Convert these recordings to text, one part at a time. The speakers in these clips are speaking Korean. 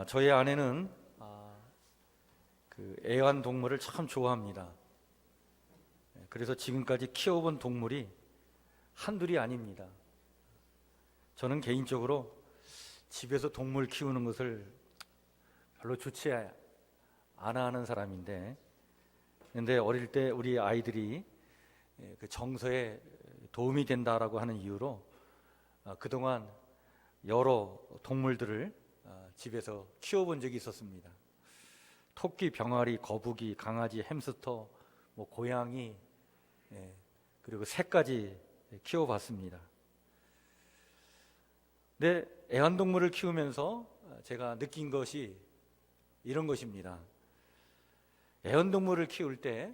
저희 아내는 그 애완동물을 참 좋아합니다. 그래서 지금까지 키워본 동물이 한둘이 아닙니다. 저는 개인적으로 집에서 동물 키우는 것을 별로 좋지 않아 하는 사람인데, 근데 어릴 때 우리 아이들이 그 정서에 도움이 된다라고 하는 이유로 그동안 여러 동물들을 집에서 키워본 적이 있었습니다. 토끼, 병아리, 거북이, 강아지, 햄스터, 고양이, 그리고 새까지 키워봤습니다. 근데 애완동물을 키우면서 제가 느낀 것이 이런 것입니다. 애완동물을 키울 때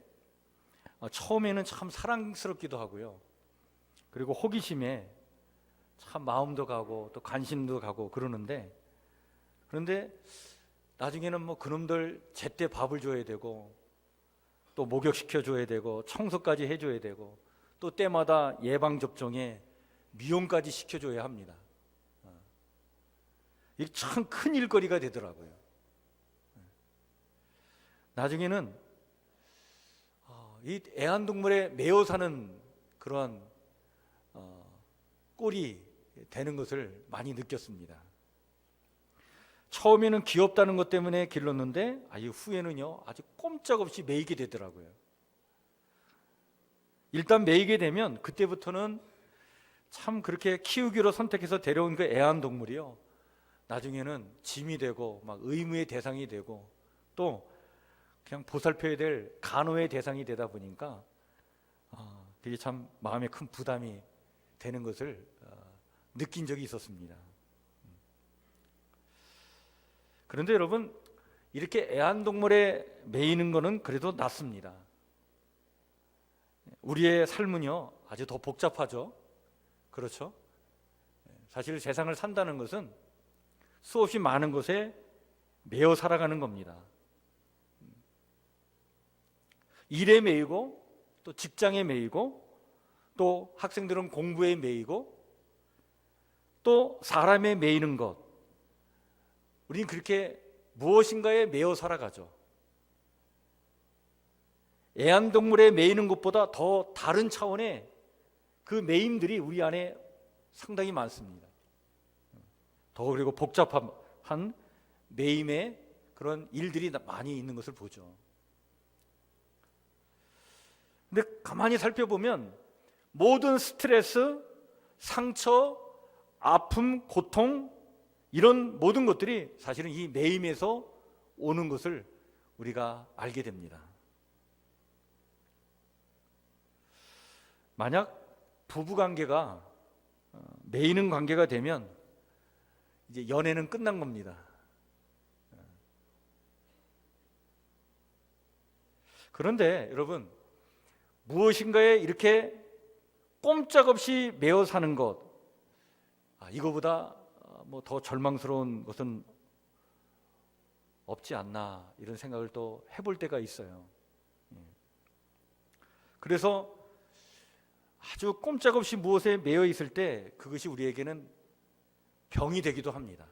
처음에는 참 사랑스럽기도 하고요. 그리고 호기심에 참 마음도 가고 또 관심도 가고 그러는데, 그런데 나중에는 그놈들 제때 밥을 줘야 되고 또 목욕시켜 줘야 되고 청소까지 해줘야 되고 또 때마다 예방접종에 미용까지 시켜줘야 합니다. 이게 참 큰 일거리가 되더라고요. 나중에는 이 애완동물에 매여 사는 그러한 꼴이 되는 것을 많이 느꼈습니다. 처음에는 귀엽다는 것 때문에 길렀는데 후에는요 아주 꼼짝없이 매이게 되더라고요. 일단 매이게 되면 그때부터는 참 그렇게 키우기로 선택해서 데려온 그 애완동물이요, 나중에는 짐이 되고 의무의 대상이 되고 또 그냥 보살펴야 될 간호의 대상이 되다 보니까 되게 참 마음에 큰 부담이 되는 것을 느낀 적이 있었습니다. 그런데 여러분, 이렇게 애완동물에 매이는 거는 그래도 낫습니다. 우리의 삶은요 아주 더 복잡하죠. 그렇죠? 사실 세상을 산다는 것은 수없이 많은 것에 매여 살아가는 겁니다. 일에 매이고 또 직장에 매이고 또 학생들은 공부에 매이고 또 사람에 매이는 것, 우리는 그렇게 무엇인가에 매여 살아가죠. 애완동물에 매이는 것보다 더 다른 차원의 그 매임들이 우리 안에 상당히 많습니다. 더 그리고 복잡한 매임의 그런 일들이 많이 있는 것을 보죠. 근데 가만히 살펴보면 모든 스트레스, 상처, 아픔, 고통, 이런 모든 것들이 사실은 이 매임에서 오는 것을 우리가 알게 됩니다. 만약 부부관계가 매이는 관계가 되면 이제 연애는 끝난 겁니다. 그런데 여러분, 무엇인가에 이렇게 꼼짝없이 매여 사는 것, 이거보다 더 절망스러운 것은 없지 않나, 이런 생각을 또 해볼 때가 있어요. 그래서 아주 꼼짝없이 무엇에 매여 있을 때 그것이 우리에게는 병이 되기도 합니다.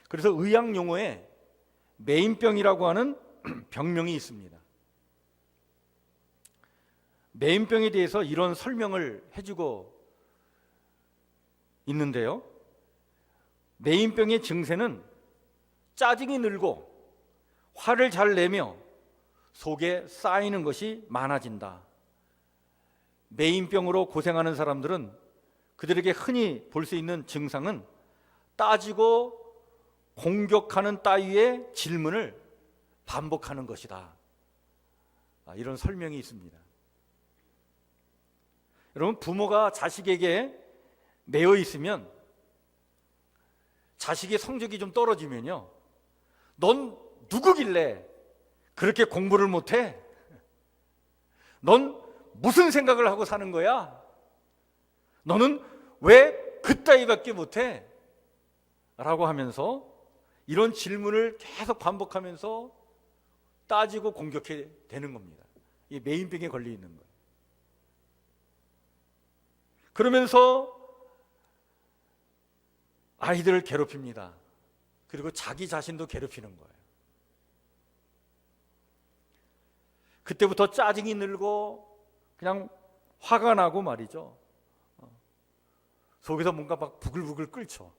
그래서 의학 용어에 매인병이라고 하는 병명이 있습니다. 매인병에 대해서 이런 설명을 해주고 있는데요, 매인병의 증세는 짜증이 늘고 화를 잘 내며 속에 쌓이는 것이 많아진다. 매인병으로 고생하는 사람들은 그들에게 흔히 볼 수 있는 증상은 따지고 공격하는 따위의 질문을 반복하는 것이다. 이런 설명이 있습니다. 여러분, 부모가 자식에게 매여 있으면 자식의 성적이 좀 떨어지면요, 넌 누구길래 그렇게 공부를 못해? 넌 무슨 생각을 하고 사는 거야? 너는 왜 그따위밖에 못해? 라고 하면서 이런 질문을 계속 반복하면서 따지고 공격해 되는 겁니다. 이 매인병에 걸려 있는 거예요. 그러면서 아이들을 괴롭힙니다. 그리고 자기 자신도 괴롭히는 거예요. 그때부터 짜증이 늘고 그냥 화가 나고 말이죠. 속에서 뭔가 막 부글부글 끓죠.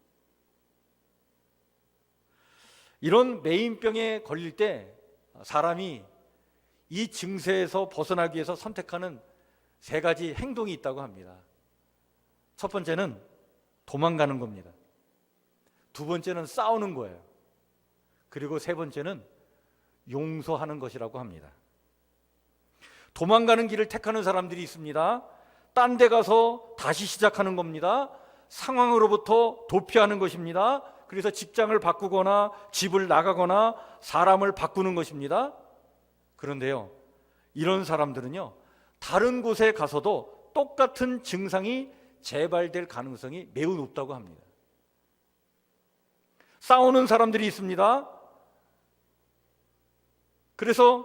이런 메인병에 걸릴 때 사람이 이 증세에서 벗어나기 위해서 선택하는 3가지 행동이 있다고 합니다. 첫 번째는 도망가는 겁니다. 2번째는 싸우는 거예요. 그리고 3번째는 용서하는 것이라고 합니다. 도망가는 길을 택하는 사람들이 있습니다. 딴 데 가서 다시 시작하는 겁니다. 상황으로부터 도피하는 것입니다. 그래서 직장을 바꾸거나 집을 나가거나 사람을 바꾸는 것입니다. 그런데요, 이런 사람들은요, 다른 곳에 가서도 똑같은 증상이 재발될 가능성이 매우 높다고 합니다. 싸우는 사람들이 있습니다. 그래서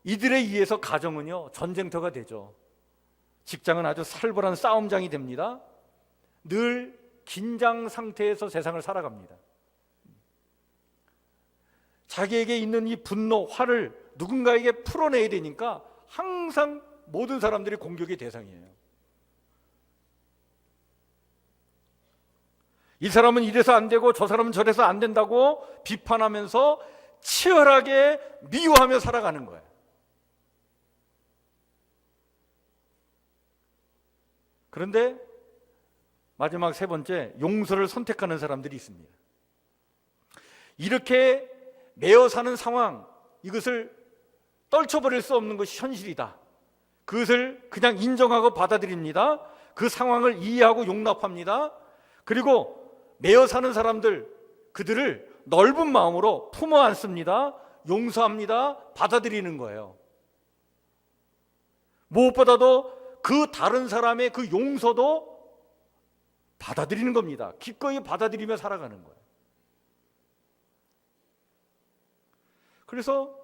이들에 의해서 가정은요, 전쟁터가 되죠. 직장은 아주 살벌한 싸움장이 됩니다. 늘 긴장 상태에서 세상을 살아갑니다. 자기에게 있는 이 분노, 화를 누군가에게 풀어내야 되니까 항상 모든 사람들이 공격의 대상이에요. 이 사람은 이래서 안 되고 저 사람은 저래서 안 된다고 비판하면서 치열하게 미워하며 살아가는 거예요. 그런데 마지막 3번째, 용서를 선택하는 사람들이 있습니다. 이렇게 매어 사는 상황, 이것을 떨쳐버릴 수 없는 것이 현실이다. 그것을 그냥 인정하고 받아들입니다. 그 상황을 이해하고 용납합니다. 그리고 매어 사는 사람들, 그들을 넓은 마음으로 품어 안습니다. 용서합니다. 받아들이는 거예요. 무엇보다도 그 다른 사람의 그 용서도 받아들이는 겁니다. 기꺼이 받아들이며 살아가는 거예요. 그래서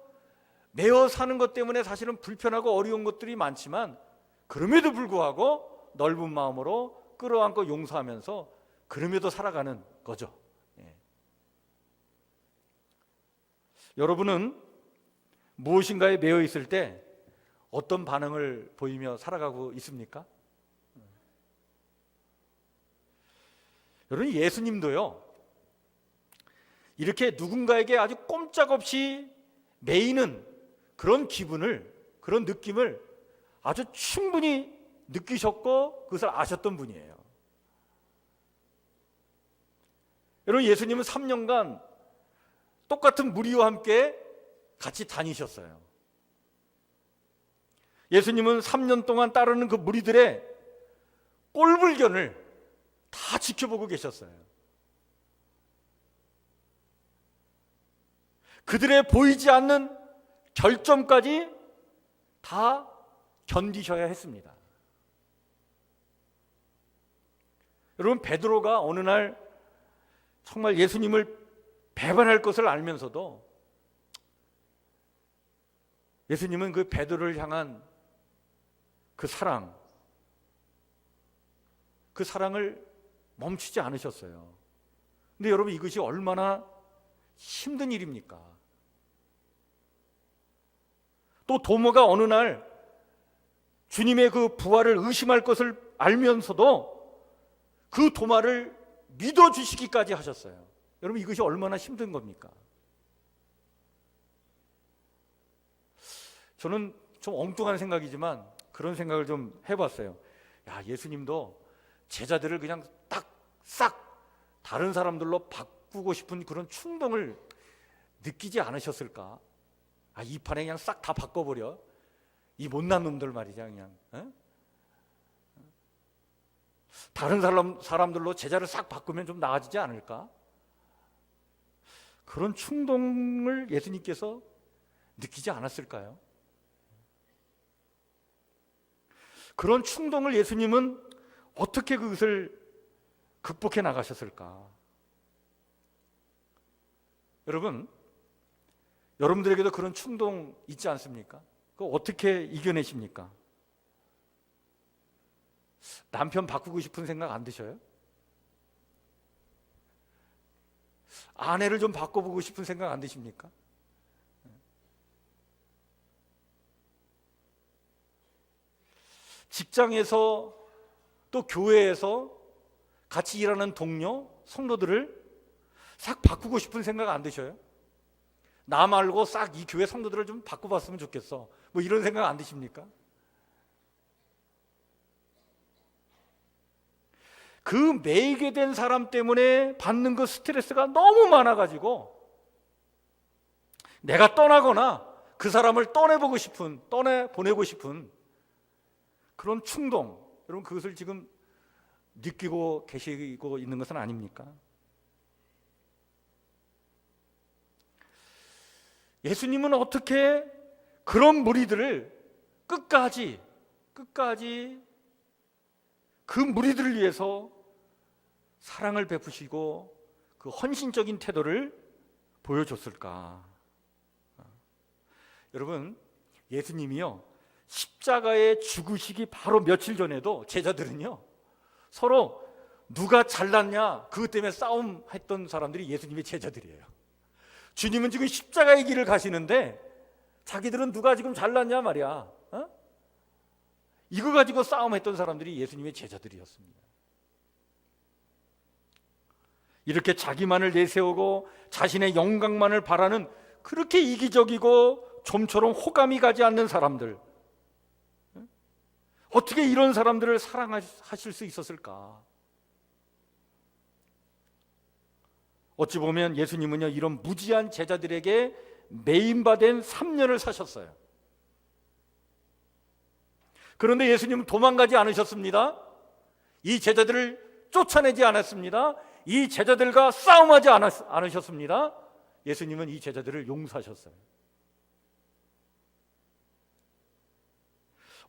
매어 사는 것 때문에 사실은 불편하고 어려운 것들이 많지만 그럼에도 불구하고 넓은 마음으로 끌어안고 용서하면서 그럼에도 살아가는 거죠. 예. 여러분은 무엇인가에 매여 있을 때 어떤 반응을 보이며 살아가고 있습니까? 여러분, 예수님도요, 이렇게 누군가에게 아주 꼼짝없이 매이는 그런 기분을, 그런 느낌을 아주 충분히 느끼셨고 그것을 아셨던 분이에요. 여러분, 예수님은 3년간 똑같은 무리와 함께 같이 다니셨어요. 예수님은 3년 동안 따르는 그 무리들의 꼴불견을 다 지켜보고 계셨어요. 그들의 보이지 않는 결점까지 다 견디셔야 했습니다. 여러분, 베드로가 어느 날 정말 예수님을 배반할 것을 알면서도 예수님은 그 베드로를 향한 그 사랑을 멈추지 않으셨어요. 근데 여러분, 이것이 얼마나 힘든 일입니까? 또 도마가 어느 날 주님의 그 부활을 의심할 것을 알면서도 그 도마를 믿어주시기까지 하셨어요. 여러분, 이것이 얼마나 힘든 겁니까? 저는 좀 엉뚱한 생각이지만 그런 생각을 좀 해봤어요. 야, 예수님도 제자들을 그냥 딱 싹 다른 사람들로 바꾸고 싶은 그런 충동을 느끼지 않으셨을까? 아, 이 판에 그냥 싹 다 바꿔버려. 이 못난 놈들 말이죠, 그냥. 어? 다른 사람들로 제자를 싹 바꾸면 좀 나아지지 않을까? 그런 충동을 예수님께서 느끼지 않았을까요? 그런 충동을 예수님은 어떻게 그것을 극복해 나가셨을까? 여러분, 여러분들에게도 그런 충동 있지 않습니까? 그거 어떻게 이겨내십니까? 남편 바꾸고 싶은 생각 안 드셔요? 아내를 좀 바꿔보고 싶은 생각 안 드십니까? 직장에서 또 교회에서 같이 일하는 동료, 성도들을 싹 바꾸고 싶은 생각 안 드셔요? 나 말고 싹 이 교회 성도들을 좀 바꿔봤으면 좋겠어. 뭐 이런 생각 안 드십니까? 그 매이게 된 사람 때문에 받는 그 스트레스가 너무 많아가지고 내가 떠나거나 그 사람을 떠내보내고 싶은 그런 충동, 여러분 그것을 지금 느끼고 계시고 있는 것은 아닙니까? 예수님은 어떻게 그런 무리들을 끝까지 그 무리들을 위해서 사랑을 베푸시고 그 헌신적인 태도를 보여줬을까? 여러분, 예수님이요 십자가에 죽으시기 바로 며칠 전에도 제자들은요 서로 누가 잘났냐 그것 때문에 싸움했던 사람들이 예수님의 제자들이에요. 주님은 지금 십자가의 길을 가시는데 자기들은 누가 지금 잘났냐 말이야. 이거 가지고 싸움했던 사람들이 예수님의 제자들이었습니다. 이렇게 자기만을 내세우고 자신의 영광만을 바라는 그렇게 이기적이고 좀처럼 호감이 가지 않는 사람들, 어떻게 이런 사람들을 사랑하실 수 있었을까? 어찌 보면 예수님은요 이런 무지한 제자들에게 매인받은 3년을 사셨어요. 그런데 예수님은 도망가지 않으셨습니다. 이 제자들을 쫓아내지 않았습니다. 이 제자들과 싸움하지 않으셨습니다. 예수님은 이 제자들을 용서하셨어요.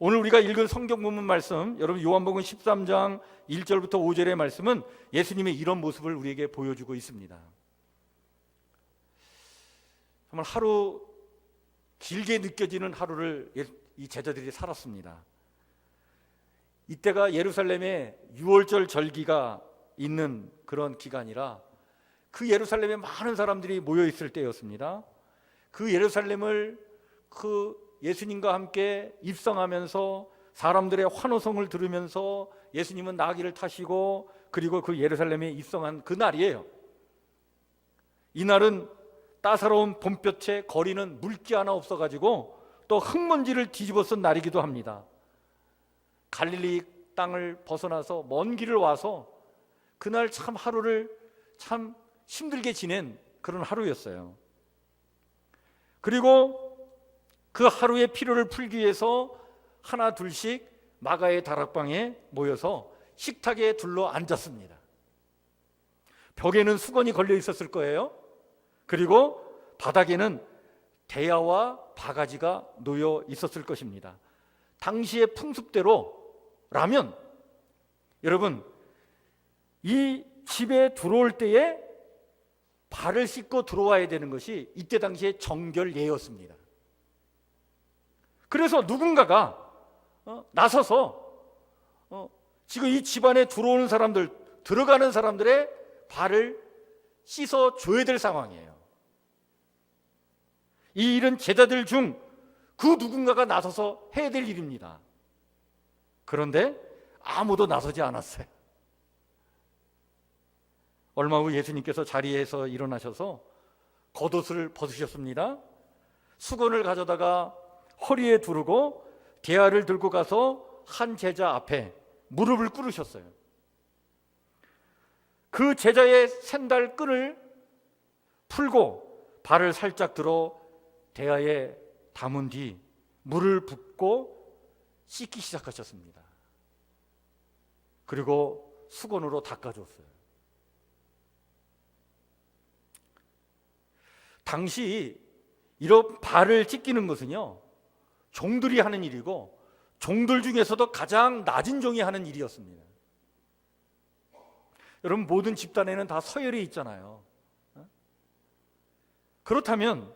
오늘 우리가 읽은 성경 본문 말씀, 여러분 요한복음 13장 1절부터 5절의 말씀은 예수님의 이런 모습을 우리에게 보여주고 있습니다. 정말 하루 길게 느껴지는 하루를 이 제자들이 살았습니다. 이때가 예루살렘에 유월절 절기가 있는 그런 기간이라 그 예루살렘에 많은 사람들이 모여 있을 때였습니다. 그 예루살렘을 예수님과 함께 입성하면서 사람들의 환호성을 들으면서 예수님은 나귀를 타시고 그리고 그 예루살렘에 입성한 그 날이에요. 이날은 따사로운 봄볕에 거리는 물기 하나 없어가지고 또 흙먼지를 뒤집어 쓴 날이기도 합니다. 갈릴리 땅을 벗어나서 먼 길을 와서 그날 참 하루를 참 힘들게 지낸 그런 하루였어요. 그리고 그 하루의 피로를 풀기 위해서 하나 둘씩 마가의 다락방에 모여서 식탁에 둘러 앉았습니다. 벽에는 수건이 걸려 있었을 거예요. 그리고 바닥에는 대야와 바가지가 놓여 있었을 것입니다. 당시의 풍습대로라면 여러분 이 집에 들어올 때에 발을 씻고 들어와야 되는 것이 이때 당시의 정결 예였습니다. 그래서 누군가가 나서서 지금 이 집안에 들어오는 사람들, 들어가는 사람들의 발을 씻어 줘야 될 상황이에요. 이 일은 제자들 중 그 누군가가 나서서 해야 될 일입니다. 그런데 아무도 나서지 않았어요. 얼마 후 예수님께서 자리에서 일어나셔서 겉옷을 벗으셨습니다. 수건을 가져다가 허리에 두르고 대야를 들고 가서 한 제자 앞에 무릎을 꿇으셨어요. 그 제자의 샌들 끈을 풀고 발을 살짝 들어 대야에 담은 뒤 물을 붓고 씻기 시작하셨습니다. 그리고 수건으로 닦아줬어요. 당시 이런 발을 씻기는 것은요 종들이 하는 일이고 종들 중에서도 가장 낮은 종이 하는 일이었습니다. 여러분 모든 집단에는 다 서열이 있잖아요. 그렇다면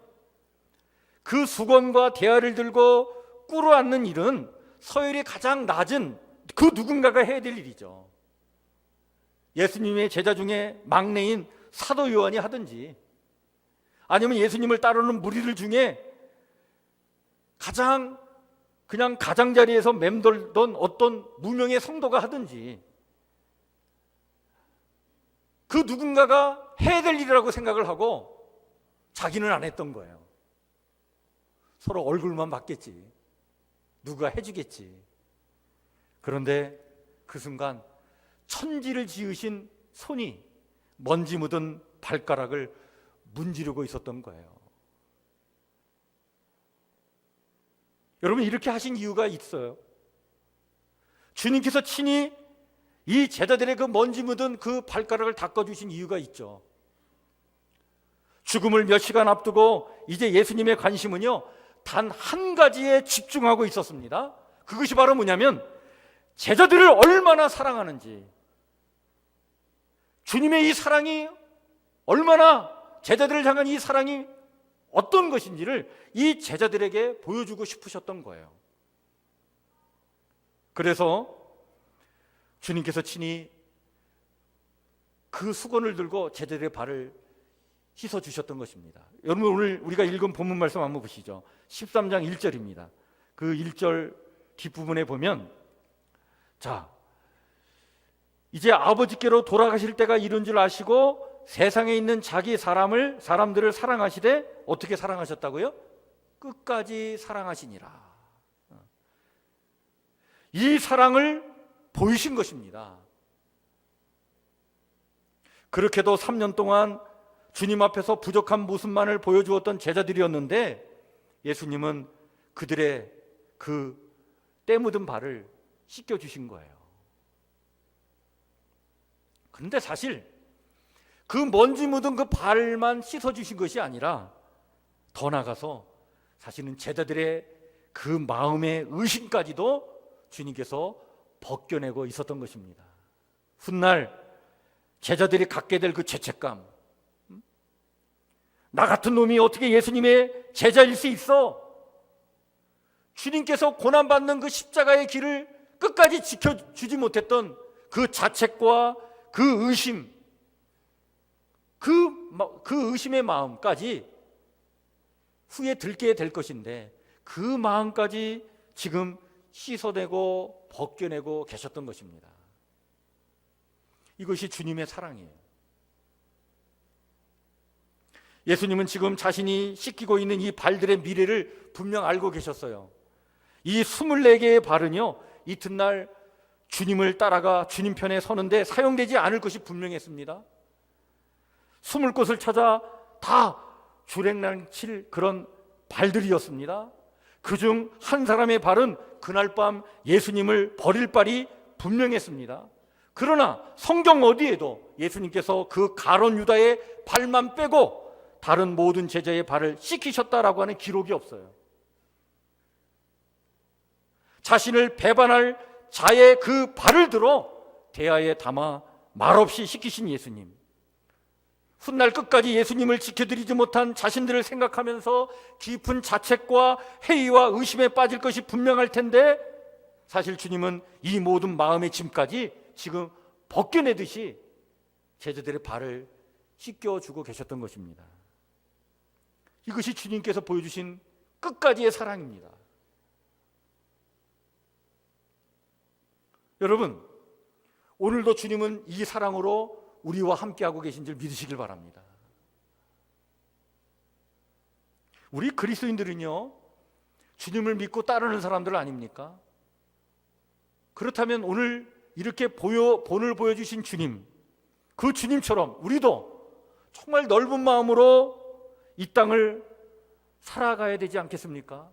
그 수건과 대야를 들고 꿇어앉는 일은 서열이 가장 낮은 그 누군가가 해야 될 일이죠. 예수님의 제자 중에 막내인 사도 요한이 하든지, 아니면 예수님을 따르는 무리들 중에 가장 그냥 가장자리에서 맴돌던 어떤 무명의 성도가 하든지, 그 누군가가 해야 될 일이라고 생각을 하고 자기는 안 했던 거예요. 서로 얼굴만 봤겠지, 누가 해주겠지. 그런데 그 순간 천지를 지으신 손이 먼지 묻은 발가락을 문지르고 있었던 거예요. 여러분, 이렇게 하신 이유가 있어요. 주님께서 친히 이 제자들의 그 먼지 묻은 그 발가락을 닦아주신 이유가 있죠. 죽음을 몇 시간 앞두고 이제 예수님의 관심은요, 단 한 가지에 집중하고 있었습니다. 그것이 바로 뭐냐면 제자들을 얼마나 사랑하는지, 주님의 이 사랑이 얼마나, 제자들을 향한 이 사랑이 어떤 것인지를 이 제자들에게 보여주고 싶으셨던 거예요. 그래서 주님께서 친히 그 수건을 들고 제자들의 발을 씻어 주셨던 것입니다. 여러분, 오늘 우리가 읽은 본문 말씀 한번 보시죠. 13장 1절입니다. 그 1절 뒷부분에 보면, 자, 이제 아버지께로 돌아가실 때가 이른 줄 아시고 세상에 있는 자기 사람들을 사랑하시되, 어떻게 사랑하셨다고요? 끝까지 사랑하시니라. 이 사랑을 보이신 것입니다. 그렇게도 3년 동안 주님 앞에서 부족한 모습만을 보여주었던 제자들이었는데, 예수님은 그들의 그 때 묻은 발을 씻겨주신 거예요. 그런데 사실 그 먼지 묻은 그 발만 씻어주신 것이 아니라 더 나아가서 사실은 제자들의 그 마음의 의심까지도 주님께서 벗겨내고 있었던 것입니다. 훗날 제자들이 갖게 될 그 죄책감, 나 같은 놈이 어떻게 예수님의 제자일 수 있어? 주님께서 고난받는 그 십자가의 길을 끝까지 지켜주지 못했던 그 자책과 그 의심, 그 의심의 마음까지 후에 들게 될 것인데, 그 마음까지 지금 씻어내고 벗겨내고 계셨던 것입니다. 이것이 주님의 사랑이에요. 예수님은 지금 자신이 씻기고 있는 이 발들의 미래를 분명 알고 계셨어요. 이 24개의 발은요, 이튿날 주님을 따라가 주님 편에 서는데 사용되지 않을 것이 분명했습니다. 숨을 곳을 찾아 다 주랭랑 칠 그런 발들이었습니다. 그중 한 사람의 발은 그날 밤 예수님을 버릴 발이 분명했습니다. 그러나 성경 어디에도 예수님께서 그 가룟 유다의 발만 빼고 다른 모든 제자의 발을 씻기셨다라고 하는 기록이 없어요. 자신을 배반할 자의 그 발을 들어 대야에 담아 말없이 씻기신 예수님. 훗날 끝까지 예수님을 지켜드리지 못한 자신들을 생각하면서 깊은 자책과 회의와 의심에 빠질 것이 분명할 텐데, 사실 주님은 이 모든 마음의 짐까지 지금 벗겨내듯이 제자들의 발을 씻겨주고 계셨던 것입니다. 이것이 주님께서 보여주신 끝까지의 사랑입니다. 여러분, 오늘도 주님은 이 사랑으로 우리와 함께하고 계신 줄 믿으시길 바랍니다. 우리 그리스도인들은요, 주님을 믿고 따르는 사람들 아닙니까? 그렇다면 오늘 이렇게 본을 보여주신 주님, 그 주님처럼 우리도 정말 넓은 마음으로 이 땅을 살아가야 되지 않겠습니까?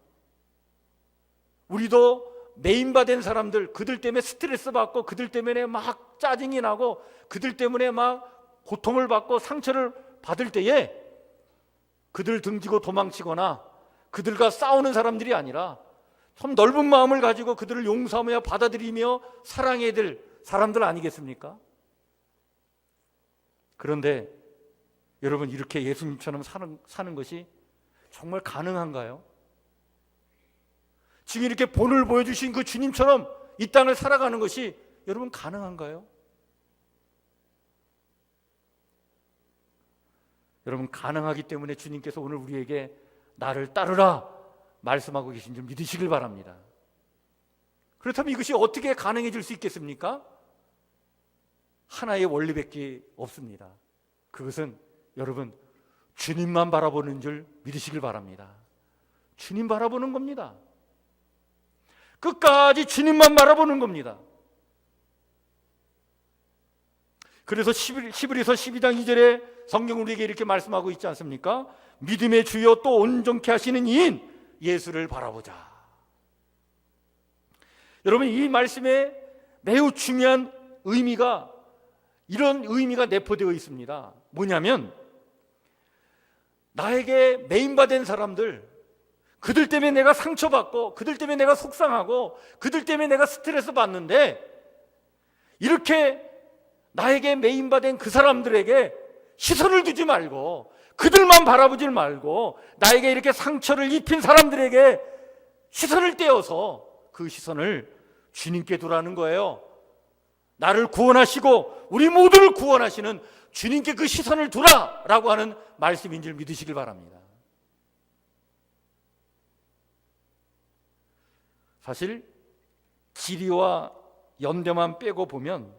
우리도 메인바된 사람들, 그들 때문에 스트레스 받고, 그들 때문에 막 짜증이 나고, 그들 때문에 막 고통을 받고 상처를 받을 때에 그들 등지고 도망치거나 그들과 싸우는 사람들이 아니라 좀 넓은 마음을 가지고 그들을 용서하며 받아들이며 사랑해야 될 사람들 아니겠습니까? 그런데 여러분, 이렇게 예수님처럼 사는 것이 정말 가능한가요? 지금 이렇게 본을 보여주신 그 주님처럼 이 땅을 살아가는 것이 여러분 가능한가요? 여러분, 가능하기 때문에 주님께서 오늘 우리에게 나를 따르라 말씀하고 계신 줄 믿으시길 바랍니다. 그렇다면 이것이 어떻게 가능해질 수 있겠습니까? 하나의 원리밖에 없습니다. 그것은 여러분, 주님만 바라보는 줄 믿으시길 바랍니다. 주님 바라보는 겁니다. 끝까지 주님만 바라보는 겁니다. 그래서 히브리서 12장 2절에 성경 우리에게 이렇게 말씀하고 있지 않습니까? 믿음의 주여 또 온전케 하시는 이인 예수를 바라보자. 여러분, 이 말씀에 매우 중요한 의미가, 이런 의미가 내포되어 있습니다. 뭐냐면, 나에게 매인받은 사람들, 그들 때문에 내가 상처받고, 그들 때문에 내가 속상하고, 그들 때문에 내가 스트레스 받는데, 이렇게 나에게 매인받은 그 사람들에게 시선을 두지 말고, 그들만 바라보지 말고, 나에게 이렇게 상처를 입힌 사람들에게 시선을 떼어서 그 시선을 주님께 두라는 거예요. 나를 구원하시고 우리 모두를 구원하시는 주님께 그 시선을 두라라고 하는 말씀인 줄 믿으시길 바랍니다. 사실 지리와 연대만 빼고 보면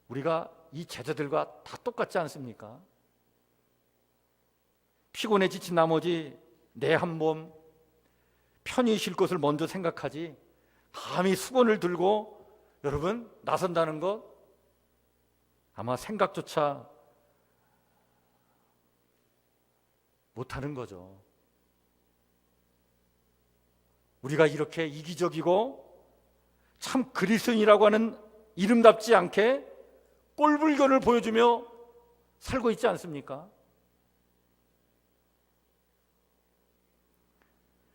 우리가 이 제자들과 다 똑같지 않습니까? 피곤해 지친 나머지 내 한 몸 편히 쉴 것을 먼저 생각하지, 감히 수건을 들고 여러분 나선다는 것, 아마 생각조차 못하는 거죠. 우리가 이렇게 이기적이고 참 그리스도인이라고 하는 이름답지 않게 꼴불견을 보여주며 살고 있지 않습니까?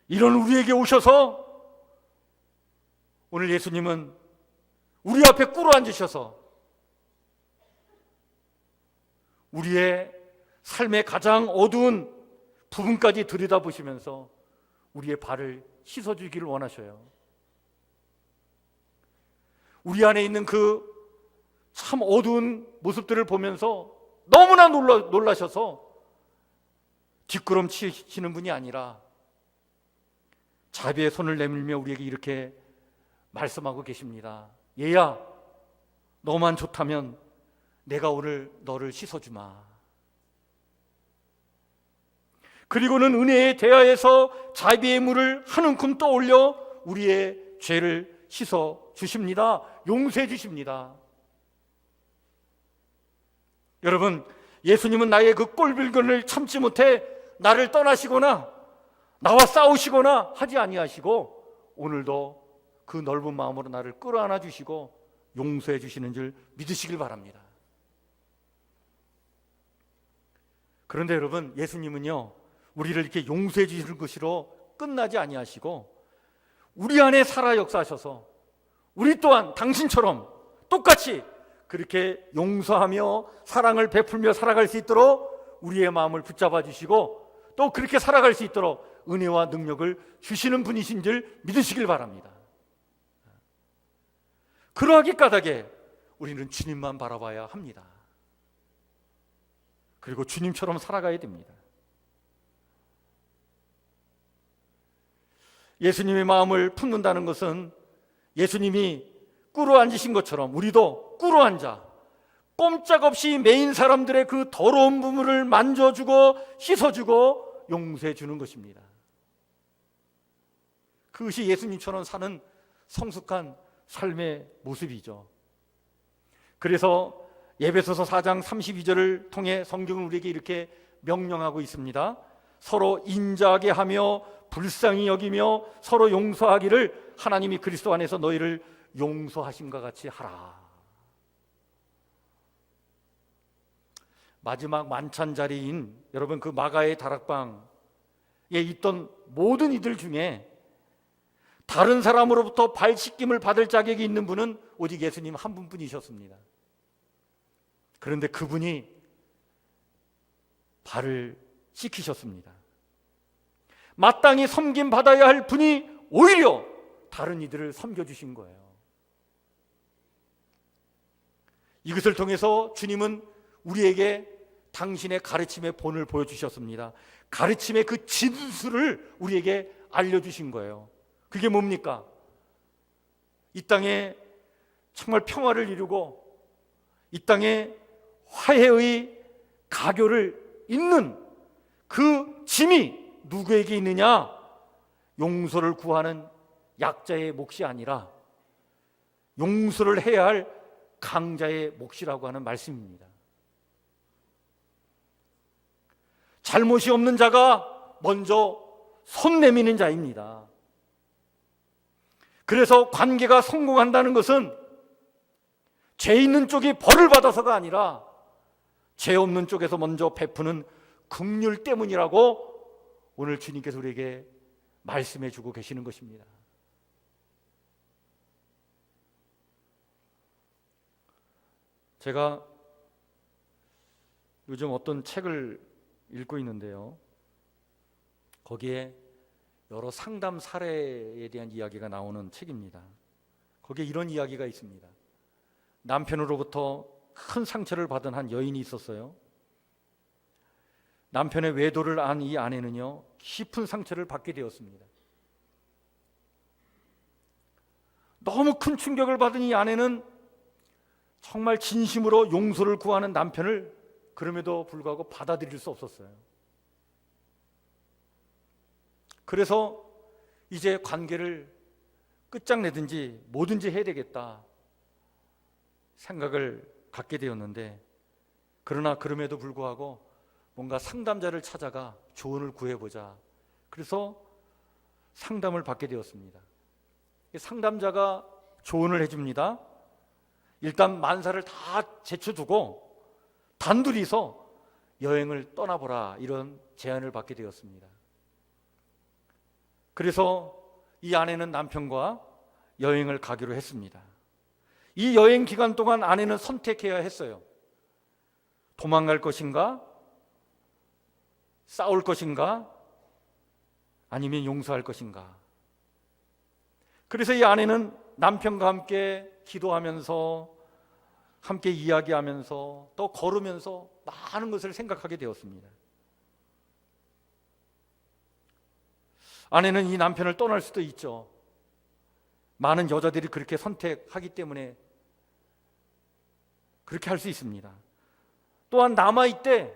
이런 우리에게 오셔서 오늘 예수님은 우리 앞에 꿇어 앉으셔서 우리의 삶의 가장 어두운 부분까지 들여다보시면서 우리의 발을 씻어주기를 원하셔요. 우리 안에 있는 그 참 어두운 모습들을 보면서 너무나 놀라셔서 뒷걸음 치시는 분이 아니라 자비의 손을 내밀며 우리에게 이렇게 말씀하고 계십니다. 얘야, 너만 좋다면 내가 오늘 너를 씻어주마. 그리고는 은혜의 대하에서 자비의 물을 한 움큼 떠올려 우리의 죄를 씻어 주십니다. 용서해 주십니다. 여러분, 예수님은 나의 그 꼴불견을 참지 못해 나를 떠나시거나 나와 싸우시거나 하지 아니하시고 오늘도 그 넓은 마음으로 나를 끌어안아 주시고 용서해 주시는 줄 믿으시길 바랍니다. 그런데 여러분, 예수님은요, 우리를 이렇게 용서해 주시는 것으로 끝나지 아니하시고 우리 안에 살아 역사하셔서 우리 또한 당신처럼 똑같이 그렇게 용서하며 사랑을 베풀며 살아갈 수 있도록 우리의 마음을 붙잡아 주시고 또 그렇게 살아갈 수 있도록 은혜와 능력을 주시는 분이신 줄 믿으시길 바랍니다. 그러하기 까닭에 우리는 주님만 바라봐야 합니다. 그리고 주님처럼 살아가야 됩니다. 예수님의 마음을 품는다는 것은 예수님이 꿇어 앉으신 것처럼 우리도 꿇어 앉아 꼼짝없이 매인 사람들의 그 더러운 부분을 만져주고 씻어주고 용서해 주는 것입니다. 그것이 예수님처럼 사는 성숙한 삶의 모습이죠. 그래서 에베소서 4장 32절을 통해 성경은 우리에게 이렇게 명령하고 있습니다. 서로 인자하게 하며 불쌍히 여기며 서로 용서하기를 하나님이 그리스도 안에서 너희를 용서하심과 같이 하라. 마지막 만찬 자리인 여러분 그 마가의 다락방에 있던 모든 이들 중에 다른 사람으로부터 발 씻김을 받을 자격이 있는 분은 오직 예수님 한 분뿐이셨습니다. 그런데 그분이 발을 씻기셨습니다. 마땅히 섬김 받아야 할 분이 오히려 다른 이들을 섬겨주신 거예요. 이것을 통해서 주님은 우리에게 당신의 가르침의 본을 보여주셨습니다. 가르침의 그 진수를 우리에게 알려주신 거예요. 그게 뭡니까? 이 땅에 정말 평화를 이루고 이 땅에 화해의 가교를 잇는 그 짐이 누구에게 있느냐? 용서를 구하는 약자의 몫이 아니라 용서를 해야 할 강자의 몫이라고 하는 말씀입니다. 잘못이 없는 자가 먼저 손 내미는 자입니다. 그래서 관계가 성공한다는 것은 죄 있는 쪽이 벌을 받아서가 아니라 죄 없는 쪽에서 먼저 베푸는 긍휼 때문이라고 오늘 주님께서 우리에게 말씀해 주고 계시는 것입니다. 제가 요즘 어떤 책을 읽고 있는데요, 거기에 여러 상담 사례에 대한 이야기가 나오는 책입니다. 거기에 이런 이야기가 있습니다. 남편으로부터 큰 상처를 받은 한 여인이 있었어요. 남편의 외도를 안 이 아내는요, 깊은 상처를 받게 되었습니다. 너무 큰 충격을 받은 이 아내는 정말 진심으로 용서를 구하는 남편을 그럼에도 불구하고 받아들일 수 없었어요. 그래서 이제 관계를 끝장내든지 뭐든지 해야 되겠다 생각을 갖게 되었는데, 그러나 그럼에도 불구하고 뭔가 상담자를 찾아가 조언을 구해보자. 그래서 상담을 받게 되었습니다. 상담자가 조언을 해줍니다. 일단 만사를 다 제쳐두고 단둘이서 여행을 떠나보라, 이런 제안을 받게 되었습니다. 그래서 이 아내는 남편과 여행을 가기로 했습니다. 이 여행 기간 동안 아내는 선택해야 했어요. 도망갈 것인가? 싸울 것인가? 아니면 용서할 것인가? 그래서 이 아내는 남편과 함께 기도하면서, 함께 이야기하면서, 또 걸으면서 많은 것을 생각하게 되었습니다. 아내는 이 남편을 떠날 수도 있죠. 많은 여자들이 그렇게 선택하기 때문에 그렇게 할 수 있습니다. 또한 남아있대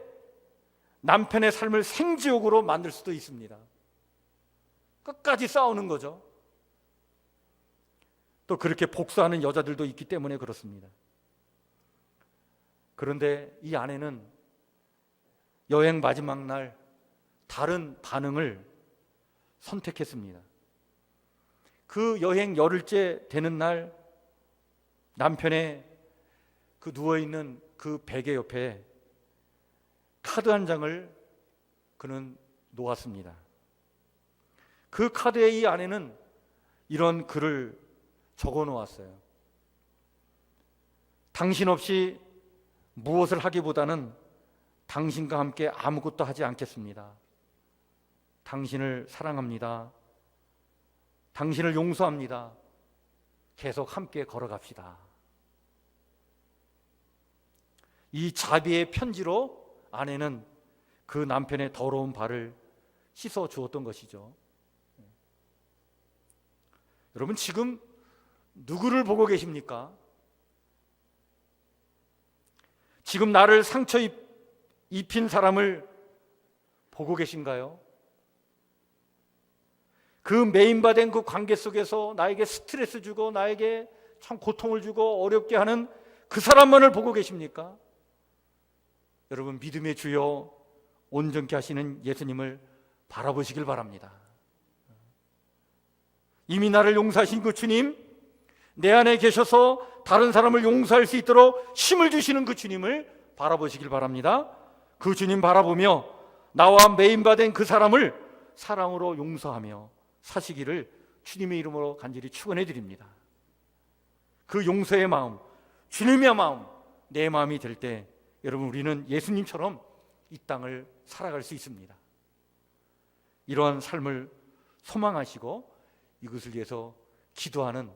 남편의 삶을 생지옥으로 만들 수도 있습니다. 끝까지 싸우는 거죠. 또 그렇게 복수하는 여자들도 있기 때문에 그렇습니다. 그런데 이 아내는 여행 마지막 날 다른 반응을 선택했습니다. 그 여행 열흘째 되는 날 남편의 그 누워있는 그 베개 옆에 카드 한 장을 그는 놓았습니다. 그 카드에 이 아내는 이런 글을 적어 놓았어요. 당신 없이 무엇을 하기보다는 당신과 함께 아무것도 하지 않겠습니다. 당신을 사랑합니다. 당신을 용서합니다. 계속 함께 걸어갑시다. 이 자비의 편지로 아내는 그 남편의 더러운 발을 씻어 주었던 것이죠. 여러분, 지금 누구를 보고 계십니까? 지금 나를 상처 입힌 사람을 보고 계신가요? 그 매인받은 그 관계 속에서 나에게 스트레스 주고 나에게 참 고통을 주고 어렵게 하는 그 사람만을 보고 계십니까? 여러분, 믿음의 주여 온전케 하시는 예수님을 바라보시길 바랍니다. 이미 나를 용서하신 그 주님, 내 안에 계셔서 다른 사람을 용서할 수 있도록 힘을 주시는 그 주님을 바라보시길 바랍니다. 그 주님 바라보며 나와 매인받은 그 사람을 사랑으로 용서하며 사시기를 주님의 이름으로 간절히 축원해 드립니다. 그 용서의 마음, 주님의 마음, 내 마음이 될 때 여러분, 우리는 예수님처럼 이 땅을 살아갈 수 있습니다. 이러한 삶을 소망하시고 이것을 위해서 기도하는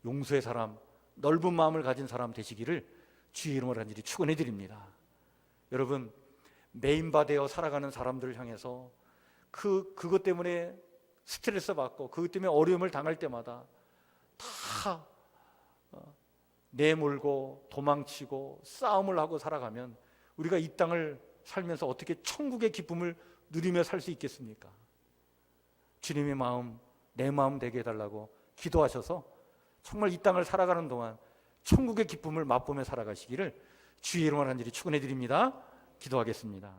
용서의 사람, 넓은 마음을 가진 사람 되시기를 주의 이름으로 간절히 축원해 드립니다. 여러분, 메인바되어 살아가는 사람들을 향해서 그것 때문에 스트레스 받고 그것 때문에 어려움을 당할 때마다 다 내몰고 도망치고 싸움을 하고 살아가면 우리가 이 땅을 살면서 어떻게 천국의 기쁨을 누리며 살 수 있겠습니까? 주님의 마음, 내 마음 되게 해달라고 기도하셔서 정말 이 땅을 살아가는 동안 천국의 기쁨을 맛보며 살아가시기를 주의 이름으로 간절히 축원해 드립니다. 기도하겠습니다.